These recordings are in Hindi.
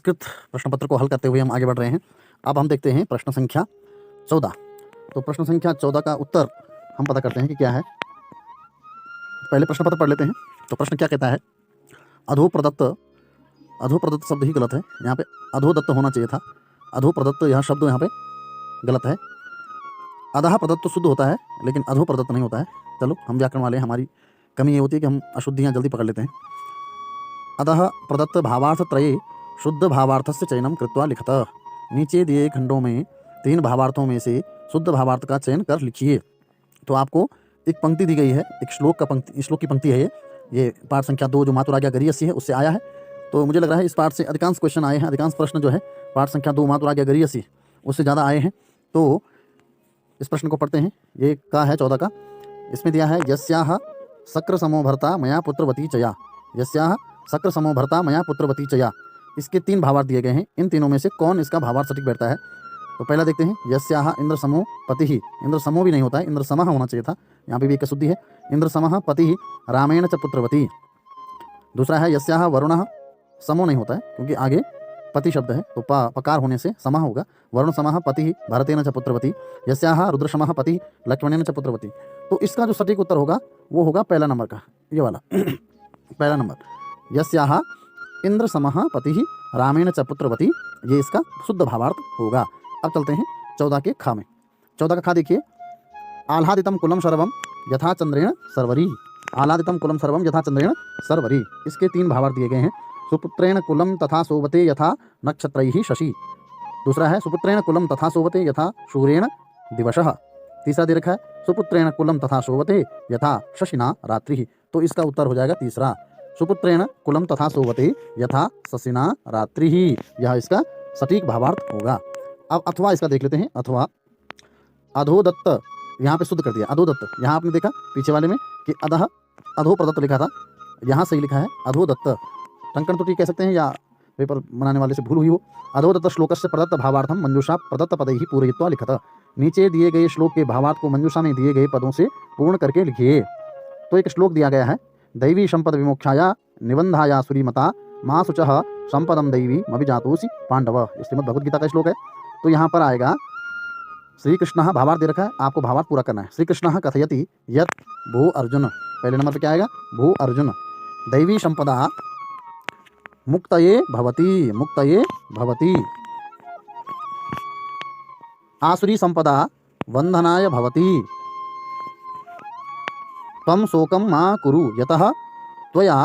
संस्कृत प्रश्न पत्र को हल करते हुए हम आगे बढ़ रहे हैं। अब हम देखते हैं प्रश्न संख्या 14। तो प्रश्न संख्या 14 का उत्तर हम पता करते हैं कि क्या है। पहले प्रश्न पत्र पढ़ लेते हैं। तो प्रश्न क्या कहता है, अधो प्रदत्त शब्द ही गलत है, यहाँ पे अधोदत्त होना चाहिए था। अधो प्रदत्त यह शब्द यहाँ पे गलत है। अधः प्रदत्त तो शुद्ध होता है, लेकिन अधो प्रदत्त नहीं होता है। चलो, हम व्याकरण वाले, हमारी कमी ये होती है कि हम अशुद्धियाँ जल्दी पकड़ लेते हैं। अतः प्रदत्त भावार्थ त्रये शुद्ध भावार्थस्य चयनम कृत्वा लिखत। नीचे दिए खंडों में 3 भावार्थों में से शुद्ध भावार्थ का चयन कर लिखिए। तो आपको एक पंक्ति दी गई है, एक श्लोक की पंक्ति है ये पाठ संख्या 2 जो मातुराज्ञा गरीयसी है उससे आया है। तो मुझे लग रहा है इस पाठ से अधिकांश क्वेश्चन आए हैं, अधिकांश प्रश्न जो है पाठ संख्या 2 मातुराज्ञा गरीयसी उससे ज़्यादा आए हैं। तो इस प्रश्न को पढ़ते हैं। ये का है 14 का। इसमें दिया है यस्याह शक्र समो भर्ता मया पुत्रवती चया। यस्याह शक्र समो भर्ता मया पुत्रवती चया, इसके 3 भावार्थ दिए गए हैं। इन तीनों में से कौन इसका भावार्थ सटीक बैठता है? तो पहला देखते हैं, यस्याह इंद्र समो पति ही। इंद्र समो भी नहीं होता है, इंद्र समः होना चाहिए था, यहाँ पे भी एक अशुद्धि है। इंद्र समः पति ही रामेण च पुत्रवती। दूसरा है यस्याह वरुणः, समो नहीं होता है क्योंकि आगे पति शब्द है, तो पकार होने से समः होगा। वरुण समः पति ही भरतेन च पुत्रवती। यस्याह रुद्रशमः पति लक्ष्मणेन च पुत्रवती। तो इसका जो सटीक उत्तर होगा वो होगा पहला नंबर का, ये वाला पहला नंबर, यस्याह इंद्र समः पति ही रामेण च पुत्रवती, ये इसका शुद्ध भावार्थ होगा। अब चलते हैं 14 के खा में। 14 का खा देखिए, आह्लादितम कुलम सर्वम यथा चंद्रेण सर्वरी। आह्लादितम कुलम सर्वम यथा चंद्रेण सर्वरी, इसके 3 भावार्थ दिए गए हैं। सुपुत्रेण कुलम तथा शोभते यथा नक्षत्रैः शशि। दूसरा है सुपुत्रेण कुलम तथा शोभते यथा सूर्येण दिवसः। तीसरा दे रखा है सुपुत्रेण कुलम तथा शोभते यथा शशिना रात्रिः। तो इसका उत्तर हो जाएगा तीसरा, सुपुत्रेण कुलम तथा शोभते यथा शशिना रात्रिः, यह इसका सटीक भावार्थ होगा। अब अथवा इसका देख लेते हैं। अथवा अधोदत्त, यहाँ पे शुद्ध कर दिया अधोदत्त। यहाँ आपने देखा पीछे वाले में कि अधो प्रदत्त लिखा था, यहाँ सही लिखा है अधोदत्त। टंकन त्रुटि कह सकते हैं या पेपर बनाने वाले से भूल हुई हो। अधोदत्त श्लोकस्य प्रदत्त भावार्थम मंजूषा प्रदत्त पदैः पूरयित्वा लिखत। नीचे दिए गए श्लोक के भावार्थ को मंजूषा में दिए गए पदों से पूर्ण करके लिखिए। तो एक श्लोक दिया गया है, दैवी संपद विमोक्षाया निबंधाया सुरीमता माँ शुचः संपदम दैवी मभिजातोसि पांडव। श्रीमद् भगवद गीता का श्लोक है। तो यहाँ पर आएगा श्री कृष्ण, भावार्थ दे रखा है, आपको भावार्थ पूरा करना है। श्री कृष्ण कथयति यत् भो अर्जुन, पहले नंबर पर क्या आएगा, भो अर्जुन दैवी संपदा मुक्तये भवति आसुरी संपदा वंधनाय भवति त्वं शोकं मा कुरु यतः त्वया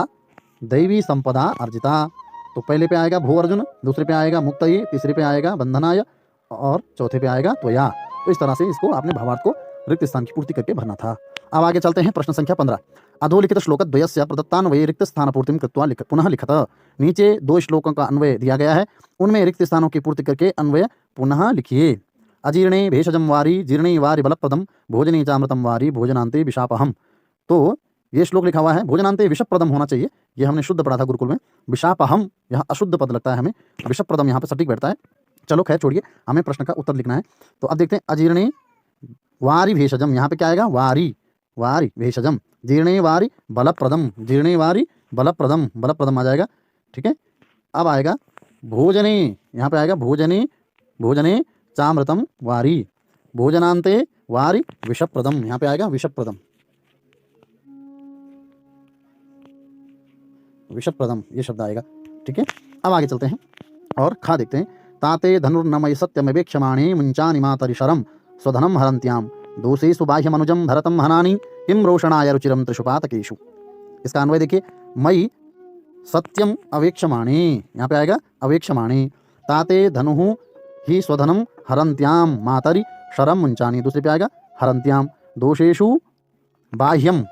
दैवी संपदा अर्जिता। तो पहले पे आएगा भो अर्जुन, दूसरे पे आएगा मुक्तये, तीसरे पे आएगा बंधनाय और चौथे पे आएगा त्वया। तो इस तरह से इसको आपने भावार्थ को रिक्त स्थान की पूर्ति करके भरना था। अब आगे चलते हैं प्रश्न संख्या 15। अधोलिखित श्लोकद्वयस्य प्रदत्तान्वये रिक्त स्थान पूर्तिं कृत्वा पुनः लिखत। नीचे 2 श्लोकों का अन्वय दिया गया है, उनमें रिक्त स्थानों की पूर्ति करके अन्वय पुनः लिखिए। अजीर्णे भेषजं वारी जीर्णे वारी बलप्रदम भोजने चामृतम वारी भोजनांते विषापहम। तो ये श्लोक लिखा हुआ है, भोजनांते विषप्रदम होना चाहिए, ये हमने शुद्ध पढ़ा था गुरुकुल में। विषापहम यह अशुद्ध पद लगता है हमें, विषप्रदम यहाँ पर सटीक बैठता है। चलो खैर छोड़िए, हमें प्रश्न का उत्तर लिखना है। तो अब देखते हैं, अजीर्णे वारी भेषजम, यहाँ पे क्या आएगा, वारी भेषजम। जीर्णे वारी बलप्रदम, जीर्णे वारी बलप्रदम आ जाएगा, ठीक है। अब आएगा भोजने, यहाँ पे आएगा भोजने चामृतम वारी भोजनांते वारी विषप्रदम, यहाँ पे आएगा विषप्रदम, ये शब्द आएगा, ठीक है। अब आगे चलते हैं और खा देखते हैं। ताते धनुर्नमय सत्यमवेक्षमाणे मुंचानि मातरिशरम स्वधनम हरन्त्याम दोषेषु बाह्यमनुजं भरतम हनानि किम रोषणाय रुचिरम त्रिषुपातकेषु। इसका अन्वय देखिए, मयि सत्यम अवेक्षमाणे, यहाँ पे आएगा अवेक्षमाणे। ताते धनु ही स्वधनम हरन्त्याम मातरि शरम मुंचानि, दूसरे पे आएगा हरन्त्याम। दोषेषु बाह्यम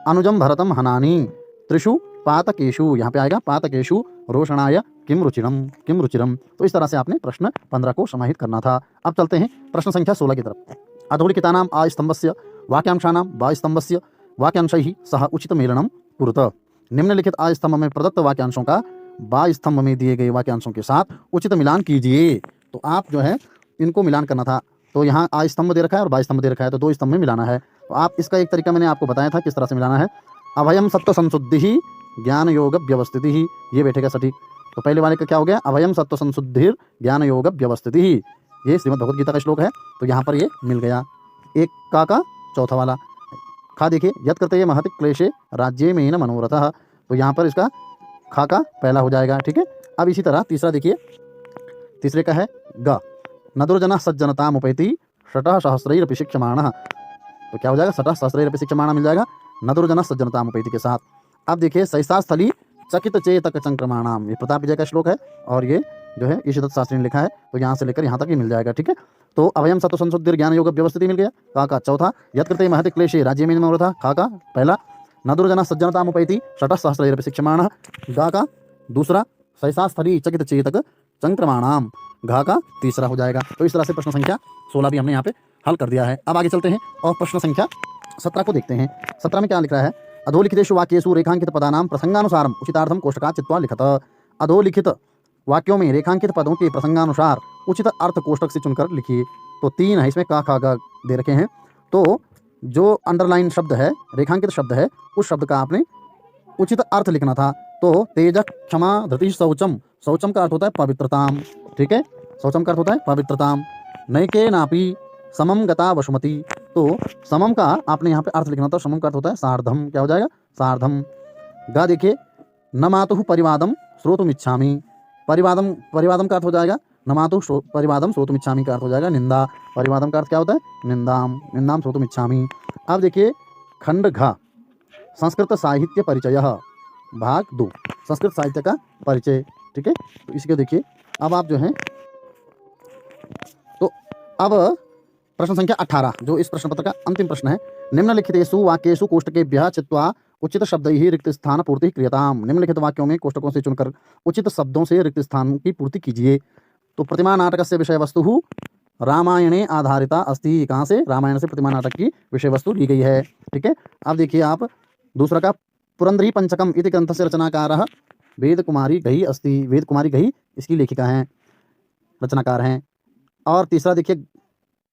अनुजम भरतम हनानि त्रिषु पातकेषु, यहाँ पे आएगा पातकेषु रोषणाय किम रुचिरम। तो इस तरह से आपने प्रश्न 15 को समाहित करना था। अब चलते हैं प्रश्न संख्या 16 की तरफ। अधोलिखितानां आ स्तंभस्य वाक्यांशानां बा स्तंभस्य वाक्यांशैः सह उचित मेलनं कुरुत। निम्नलिखित आ स्तंभ में प्रदत्त वाक्यांशों का बा स्तंभ में दिए गए वाक्यांशों के साथ उचित मिलान कीजिए। तो आप जो है इनको मिलान करना था। तो यहाँ आ स्तंभ दे रखा है और बा स्तंभ दे रखा है, तो 2 स्तंभ में मिलाना है। तो आप इसका एक तरीका मैंने आपको बताया था किस तरह से मिलाना है। अभयम सत्व संशुद्धि ज्ञान योग व्यवस्थिति, ये बैठेगा सटीक। तो पहले वाले का क्या हो गया, अभयम सत्व संशुद्धिर ज्ञान योग व्यवस्थिति, ये श्रीमद् भगवद गीता का श्लोक है, तो यहाँ पर ये मिल गया। एक का चौथा वाला खा देखिए, यत करते महत क्लेशे राज्य में न मनोरथ, तो यहाँ पर इसका खा का पहला हो जाएगा। ठीक है, अब इसी तरह तीसरा देखिए, तीसरे का है ग, नदुर्जना सज्जनता मुपैति शतः सहस्रैरपि शिक्षमाणः, तो क्या हो जाएगा, शतः सहस्रैरपि शिक्षमाणः मिल जाएगा नदुर्जना सज्जनता मुपैति के साथ। अब देखिए सैसा स्थली चकित चेतक चंक्रमाणाम, ये प्रताप विजय का श्लोक है और ये जो है ईशदत्त शास्त्री ने लिखा है, तो यहाँ से लेकर यहाँ तक ही मिल जाएगा। ठीक है, तो अभयम सत्व संशुद्धि ज्ञान योग व्यवस्थिति मिल गया, का चौथा, यत कृते महत क्लेशे राज्य में मनोरथ, खा का पहला, नदुर्जना सज्जनता मुपैति शतः सहस्रैरपि शिक्षमाणः, गा का दूसरा, सैसा स्थली चकित चेतक चंक्रमाणाम, घा का तीसरा हो जाएगा। तो इस तरह से प्रश्न संख्या 16 भी हमने यहाँ पे हल कर दिया है। अब आगे चलते हैं और प्रश्न संख्या 17 को देखते हैं। 17 में क्या लिख रहा है, अधोलिखितेषु वाक्येषु रेखांकित पदानां प्रसंगानुसारम उचितार्थम कोष्टकात् चित्वा लिखत, अधोलिखित वाक्यों में रेखांकित पदों के प्रसंगानुसार उचित अर्थ कोष्टक से चुनकर लिखिए। तो 3 है इसमें, का खा गा दे रखे हैं, तो जो अंडरलाइन शब्द है, रेखांकित शब्द है, उस शब्द का आपने उचित अर्थ लिखना था। तो तेज क्षमा धृति शौचम, शौचम का अर्थ होता है पवित्रताम। ठीक है, शौचम का अर्थ होता है पवित्रताम। नैके नापी समम गता वसुमती, तो समम का आपने यहाँ पे अर्थ लिखना था, समम का अर्थ होता है सार्धम, क्या हो जाएगा, सार्धम। गा देखिए, न मातुः परिवादम श्रोतुमिच्छामि, परिवादम, परिवादम का अर्थ हो जाएगा न मातुः परिवादम श्रोतुमिच्छामि का अर्थ हो जाएगा निंदा, परिवादम का अर्थ क्या होता है, निंदाम, निंदाम श्रोतुमिच्छामि। अब देखिए खंड घ, संस्कृत साहित्य परिचय, भाग 2, संस्कृत साहित्य का परिचय। ठीक है, तो इसके देखिए, अब आप जो है, तो अब प्रश्न संख्या 18 जो इस प्रश्न पत्र का अंतिम प्रश्न है, निम्नलिखितेषु वाक्येषु कोष्टकेभ्यः चित्वा उचित शब्दैः रिक्त स्थान पूर्ति क्रियताम, निम्नलिखित वाक्यों में कोष्टकों से चुनकर उचित शब्दों से रिक्त स्थान की पूर्ति कीजिए। तो प्रतिमा नाटकस्य विषय वस्तु रामायणे आधारिता अस्ति, कहाँ से, रामायण से प्रतिमा नाटक की विषय वस्तु ली गई है। ठीक है, अब देखिए आप दूसरा का, पुरंदरी पंचकम इति ग्रंथस्य रचनाकारः वेद कुमारी गही अस्ति, वेद कुमारी गही इसकी लेखिका हैं, रचनाकार हैं। और तीसरा देखिए,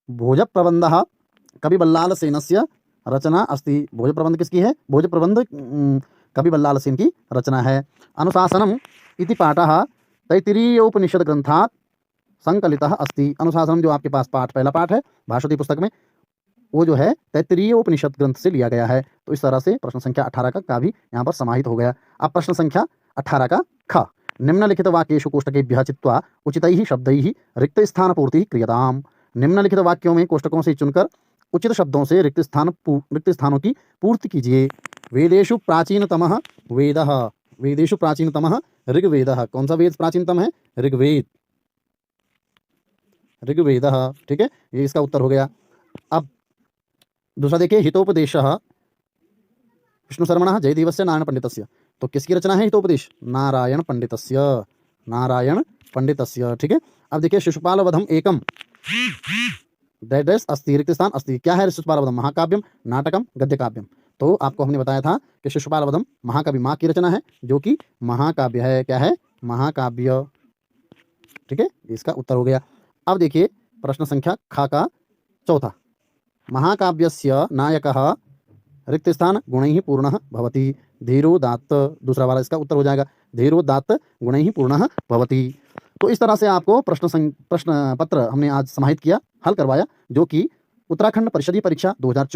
भोज प्रबंधः कवि बल्लाल सेनस्य रचना अस्ति, भोज प्रबंध किसकी है, भोज प्रबंध कवि बल्लाल सेन की रचना है। अनुशासनम इति पाठः तैत्तिरीयोपनिषद ग्रंथात् संकलितः अस्ति, अनुशासनम जो आपके पास पाठ, पहला पाठ है भाषवती पुस्तक में, वो जो है तैत्तिरीय उपनिषद ग्रंथ से लिया गया है। तो इस तरह से प्रश्न संख्या 18 का भी यहाँ पर समाहित हो गया। अब प्रश्न संख्या 18 का ख, निम्नलिखित वाक्येषु कोष्टकेभ्यः चित्वा उचितैः शब्दैः रिक्त स्थान पूर्ति क्रियताम, निम्नलिखित वाक्यों में कोष्टकों से चुनकर उचित शब्दों से रिक्त स्थानों की पूर्ति कीजिए। वेदेषु प्राचीनतमः वेदः, वेदेषु प्राचीनतमः ऋग्वेदः, कौन सा वेद प्राचीनतम है, ऋग्वेद, ऋग्वेदः। ठीक है, ये इसका उत्तर हो गया। अब दूसरा देखिए, हितोपदेशः विष्णुशर्मणः जयदेवस्य नारायण पंडितस्य, तो किसकी रचना है हितोपदेश, नारायण पंडितस्य, नारायण पंडितस्य। ठीक है, अब देखिए शिशुपाल वधम एकम दैट अस्ति रिक्त स्थान अस्ति, क्या है शिशुपाल वधम, महाकाव्यम नाटकम गद्य काव्यम। तो आपको हमने बताया था कि शिशुपाल वधम महाकवि माँ की रचना है, जो कि महाकाव्य है, क्या है, महाकाव्य। ठीक है, इसका उत्तर हो गया। अब देखिए प्रश्न संख्या ख का चौथा, महाकाव्यस्य नायकः रिक्त स्थान गुणैः पूर्णः भवति, धीरोदात्त, दूसरा वाला इसका उत्तर हो जाएगा, धीरोदात्त गुणैः पूर्णः भवति। तो इस तरह से आपको प्रश्न पत्र हमने आज समाहित किया, हल करवाया, जो कि उत्तराखंड परिषदीय परीक्षा 2024